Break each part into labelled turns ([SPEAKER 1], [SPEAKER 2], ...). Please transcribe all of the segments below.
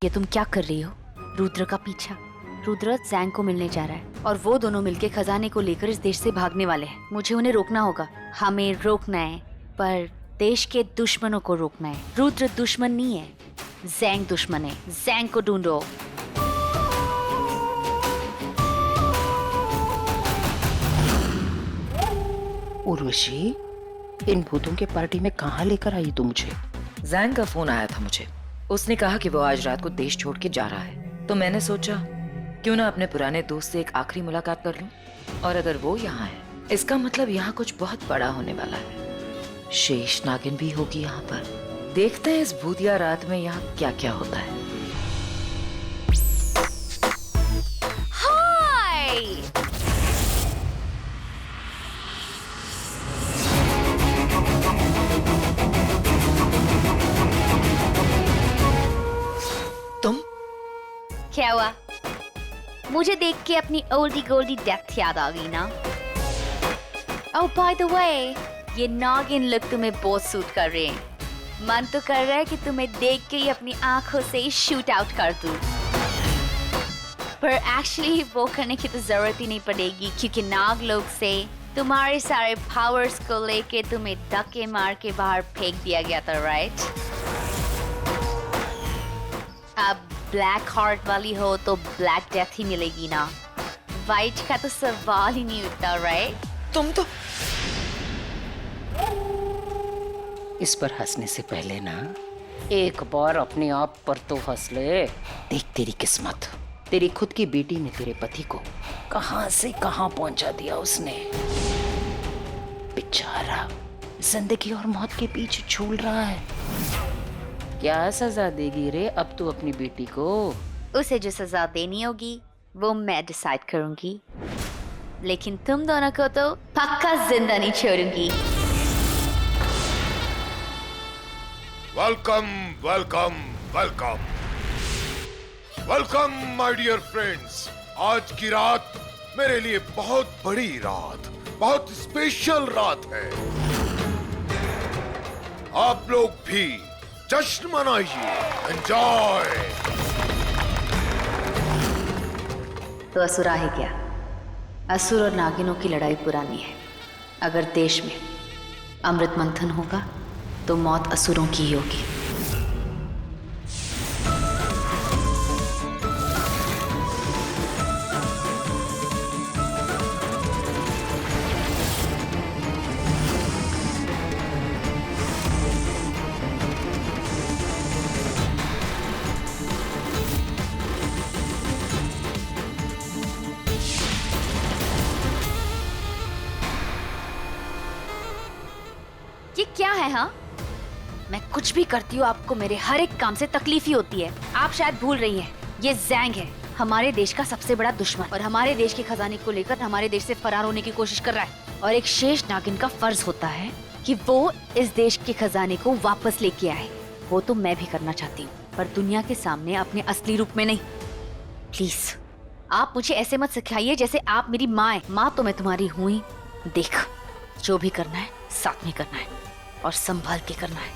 [SPEAKER 1] ये तुम क्या कर रही हो? रुद्र का पीछा। रुद्र जैंग को मिलने जा रहा है और वो दोनों मिलके खजाने को लेकर इस देश से भागने वाले हैं। मुझे उन्हें रोकना होगा। हमें रोकना है, पर देश के दुश्मनों को रोकना है। रुद्र दुश्मन नहीं है, जैंग दुश्मन है। जैंग को ढूंढो।
[SPEAKER 2] उर्वशी, इन भूतों के पार्टी में कहाँ लेकर आई तू मुझे?
[SPEAKER 3] जैंग का फोन आया था मुझे। उसने कहा कि वो आज रात को देश छोड़ के जा रहा है, तो मैंने सोचा क्यों ना अपने पुराने दोस्त से एक आखिरी मुलाकात कर लूं। और अगर वो यहाँ है, इसका मतलब यहाँ कुछ बहुत बड़ा होने वाला है। शेष नागिन भी होगी यहाँ पर। देखते हैं इस भूतिया रात में यहाँ क्या क्या होता है।
[SPEAKER 1] हाय!
[SPEAKER 3] तुम?
[SPEAKER 1] क्या हुआ? मुझे देख के अपनी ओल्डी गोल्डी डेथ याद आ गई ना? ओह बाय द वे, ये नागिन लुक तुम्हें बहुत सूट कर रहे हैं। मन तो कर रहा है कि तुम्हें देख के ही अपनी आंखों से शूट आउट कर दूं। पर एक्चुअली वो करने की तो जरूरत ही नहीं पड़ेगी, क्योंकि नाग लोग से तुम्हारे सारे पावर्स को लेके तुम्हें धक्के मार के बाहर फेंक दिया गया था, राइट? अब ब्लैक हार्ट वाली हो तो ब्लैक डेथ ही मिलेगी ना। वाइट का तो सवाल ही नहीं उठता, राइट?
[SPEAKER 3] तुम तो
[SPEAKER 2] इस पर हंसने से पहले ना एक बार अपने आप पर तो हंस ले। देख तेरी किस्मत, तेरी खुद की बेटी ने तेरे पति को कहां से कहां पहुंचा दिया उसने। बेचारा जिंदगी और मौत के बीच झूल रहा है। क्या सजा देगी रे अब तू अपनी बेटी को?
[SPEAKER 1] उसे जो सजा देनी होगी वो मैं डिसाइड करूंगी, लेकिन तुम दोनों को तो पक्का जिंदा नहीं छोड़ूंगी।
[SPEAKER 4] Welcome welcome welcome welcome my dear friends. आज की रात मेरे लिए बहुत बड़ी रात, बहुत स्पेशल रात है। आप लोग भी जश्न मनाइए, एंजॉय।
[SPEAKER 1] तो असुर है क्या? असुर और नागिनों की लड़ाई पुरानी है। अगर देश में अमृत मंथन होगा तो मौत असुरों की ही होगी। ये क्या है? हाँ, मैं कुछ भी करती हूँ आपको मेरे हर एक काम से तकलीफ ही होती है। आप शायद भूल रही हैं, ये जैंग है, हमारे देश का सबसे बड़ा दुश्मन, और हमारे देश के खजाने को लेकर हमारे देश से फरार होने की कोशिश कर रहा है। और एक शेष नागिन का फर्ज होता है कि वो इस देश के खजाने को वापस लेके आए। वो तो मैं भी करना चाहती हूँ, पर दुनिया के सामने अपने असली रूप में नहीं। प्लीज आप मुझे ऐसे मत सिखाइए जैसे आप मेरी माँ है। माँ तो मैं तुम्हारी हूँ ही। देख, जो भी करना है साथ में करना है और संभाल के करना है।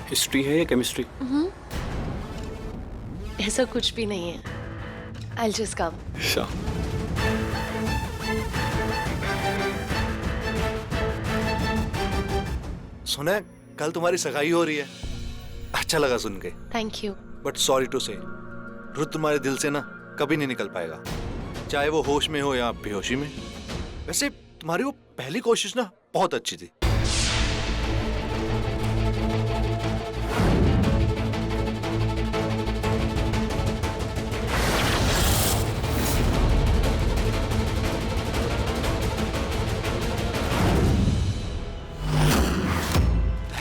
[SPEAKER 5] हिस्ट्री है या केमिस्ट्री?
[SPEAKER 6] ऐसा कुछ भी नहीं है। I'll just come.
[SPEAKER 5] Sure.
[SPEAKER 7] सुना है कल तुम्हारी सगाई हो रही है। अच्छा लगा सुन के।
[SPEAKER 6] Thank you.
[SPEAKER 7] But sorry to say, Rudra तुम्हारे दिल से ना कभी नहीं निकल पाएगा, चाहे वो होश में हो या बेहोशी में। वैसे तुम्हारी वो पहली कोशिश ना बहुत अच्छी थी।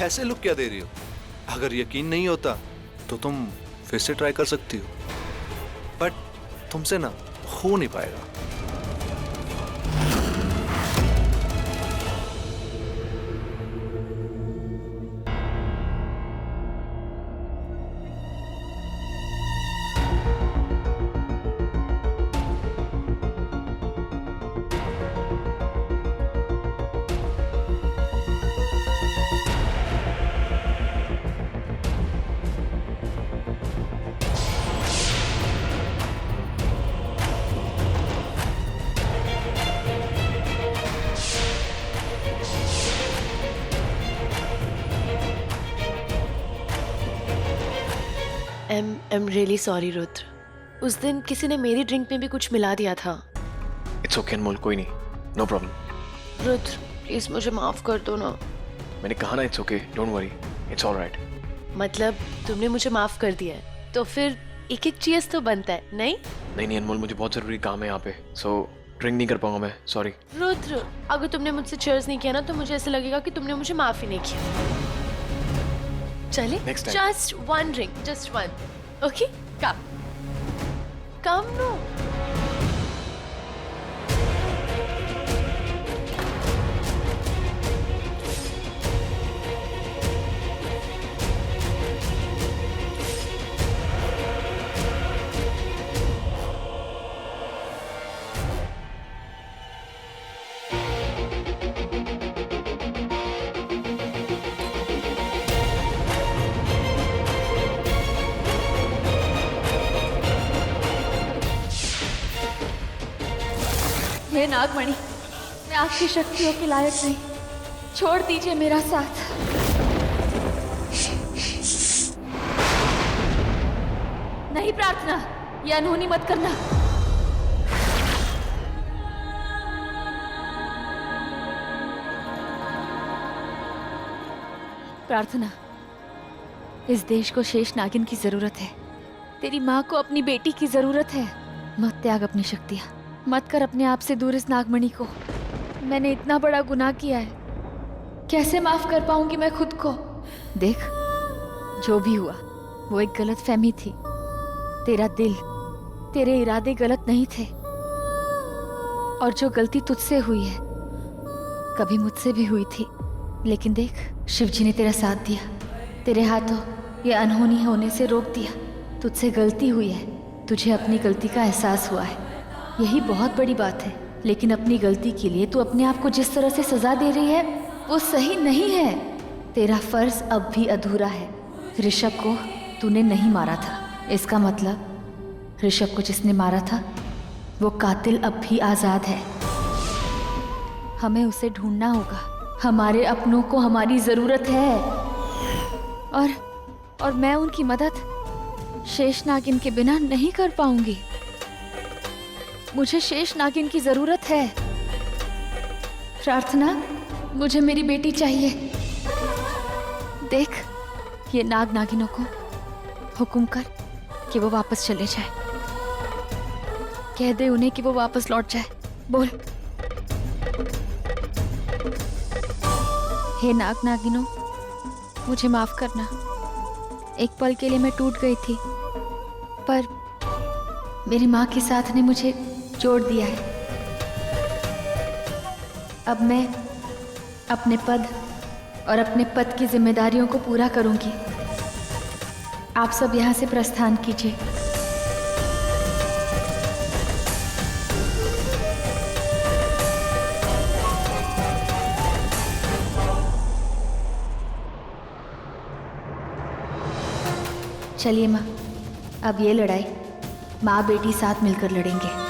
[SPEAKER 7] ऐसे लुक क्या दे रही हो? अगर यकीन नहीं होता तो तुम फिर से ट्राई कर सकती हो, बट तुमसे ना हो नहीं पाएगा।
[SPEAKER 6] I'm really sorry, Rudra. उस दिन किसी ने मेरी ड्रिंक में भी कुछ मिला दिया था.
[SPEAKER 5] इट्स ओके अनमोल, कोई नहीं, नो प्रॉब्लम.
[SPEAKER 6] रुद्र, प्लीज मुझे माफ कर दो ना.
[SPEAKER 5] मैंने कहा ना it's okay, don't worry, it's alright.
[SPEAKER 6] मतलब तुमने मुझे माफ कर दिया है, तो फिर एक एक चीज तो बनता है, नहीं?
[SPEAKER 5] नहीं अनमोल, मुझे बहुत जरूरी काम है यहाँ पे, सो ड्रिंक नहीं कर पाऊंगा मैं, सॉरी.
[SPEAKER 6] रुद्र, अगर तुमने मुझसे चीयर्स नहीं किया ना तो मुझे ऐसा लगेगा कि तुमने मुझे माफ ही नहीं किया. चले?
[SPEAKER 5] Next time.
[SPEAKER 6] Just one drink, just one. Okay? Come. Come, no.
[SPEAKER 1] हे नागमणि, मैं आपकी शक्तियों के लायक नहीं, छोड़ दीजिए मेरा साथ. नहीं प्रार्थना, ये अनहोनी मत करना. प्रार्थना, इस देश को शेष नागिन की जरूरत है. तेरी माँ को अपनी बेटी की जरूरत है. मत त्याग अपनी शक्तियाँ, मत कर अपने आप से दूर इस नागमणि को. मैंने इतना बड़ा गुनाह किया है, कैसे माफ कर पाऊंगी मैं खुद को. देख, जो भी हुआ वो एक गलत फहमी थी. तेरा दिल, तेरे इरादे गलत नहीं थे. और जो गलती तुझसे हुई है कभी मुझसे भी हुई थी, लेकिन देख, शिवजी ने तेरा साथ दिया. तेरे हाथों ये अनहोनी होने से रोक दिया. तुझसे गलती हुई है, तुझे अपनी गलती का एहसास हुआ है, यही बहुत बड़ी बात है. लेकिन अपनी गलती के लिए तू अपने आप को जिस तरह से सजा दे रही है वो सही नहीं है. तेरा फर्ज अब भी अधूरा है. ऋषभ को तूने नहीं मारा था, इसका मतलब ऋषभ को जिसने मारा था वो कातिल अब भी आजाद है. हमें उसे ढूंढना होगा. हमारे अपनों को हमारी जरूरत है. और मैं उनकी मदद शेष नागिन के बिना नहीं कर पाऊंगी. मुझे शेष नागिन की जरूरत है. प्रार्थना, मुझे मेरी बेटी चाहिए. देख, ये नाग नागिनों को हुक्म कर कि वो वापस चले जाए. कह दे उन्हें कि वो वापस लौट जाए. बोल. हे नाग नागिनों, मुझे माफ करना. एक पल के लिए मैं टूट गई थी, पर मेरी माँ के साथ ने मुझे जोड़ दिया है. अब मैं अपने पद और अपने पद की जिम्मेदारियों को पूरा करूंगी. आप सब यहाँ से प्रस्थान कीजिए. चलिए माँ, अब ये लड़ाई माँ बेटी साथ मिलकर लड़ेंगे.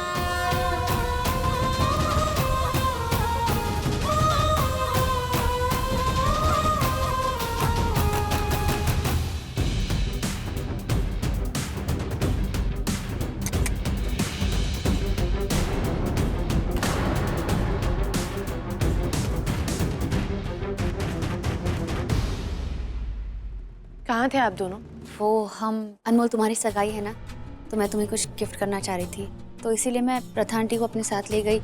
[SPEAKER 6] कहाँ थे आप दोनों?
[SPEAKER 1] वो हम अनमोल, तुम्हारी सगाई है ना, तो मैं तुम्हें कुछ गिफ्ट करना चाह रही थी, तो इसीलिए मैं प्रथा आंटी को अपने साथ ले गई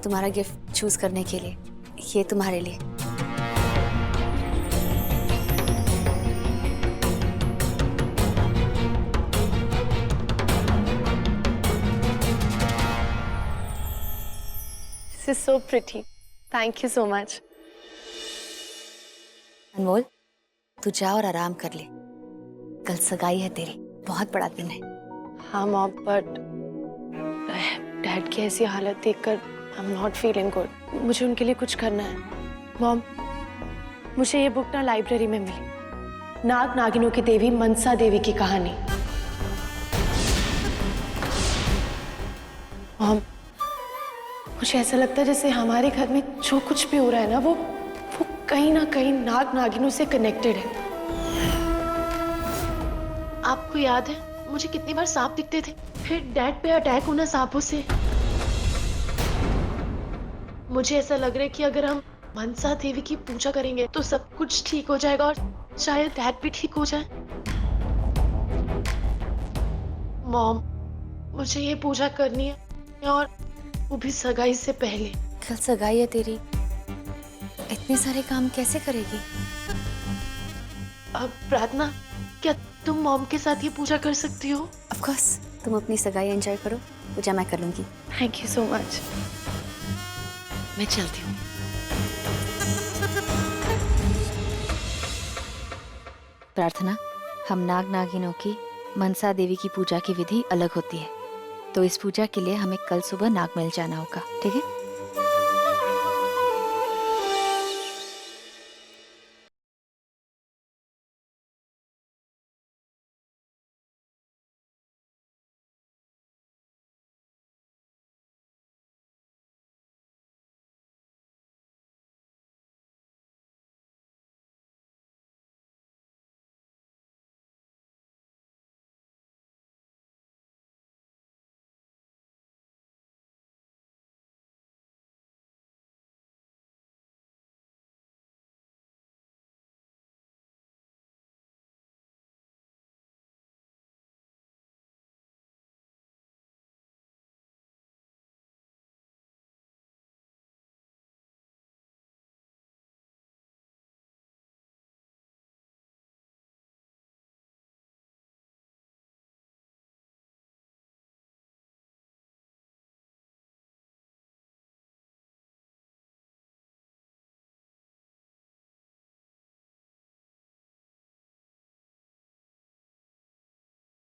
[SPEAKER 1] तुम्हारा गिफ्ट चूज करने के लिए. ये तुम्हारे लिए.
[SPEAKER 6] This is so pretty. Thank you so much.
[SPEAKER 1] अनमोल, तू जा और आराम कर ले. कल सगाई है तेरी, बहुत बड़ा दिन है.
[SPEAKER 6] हाँ मॉम, बट डैड की ऐसी हालत देखकर I am not feeling good. मुझे उनके लिए कुछ करना है. मॉम, मुझे ये बुक ना लाइब्रेरी में मिली, नाग नागिनों की देवी मनसा देवी की कहानी. मॉम, मुझे ऐसा लगता है जैसे हमारे घर में जो कुछ भी हो रहा है ना, वो कहीं ना कहीं नाग नागिनों से कनेक्टेड है. आपको याद है मुझे कितनी बार सांप दिखते थे, फिर डैड पे अटैक होना सांपों से। मुझे ऐसा लग रहा है कि अगर हम मनसा देवी की पूजा करेंगे तो सब कुछ ठीक हो जाएगा और शायद डैड भी ठीक हो जाए। मॉम, मुझे ये पूजा करनी है और वो भी सगाई से पहले।
[SPEAKER 1] कल सगाई है तेरी, इतने सारे काम कैसे करेगी?
[SPEAKER 6] अब प्रार्थना, क्या तुम मॉम के साथ ये पूजा कर सकती हो?
[SPEAKER 1] ऑफ कोर्स, तुम अपनी सगाई एंजॉय करो, पूजा मैं कर लूंगी।
[SPEAKER 6] Thank you so much. मैं चलती हूँ।
[SPEAKER 1] प्रार्थना, हम नाग नागिनों की मनसा देवी की पूजा की विधि अलग होती है, तो इस पूजा के लिए हमें कल सुबह नागमहल जाना होगा, ठीक है?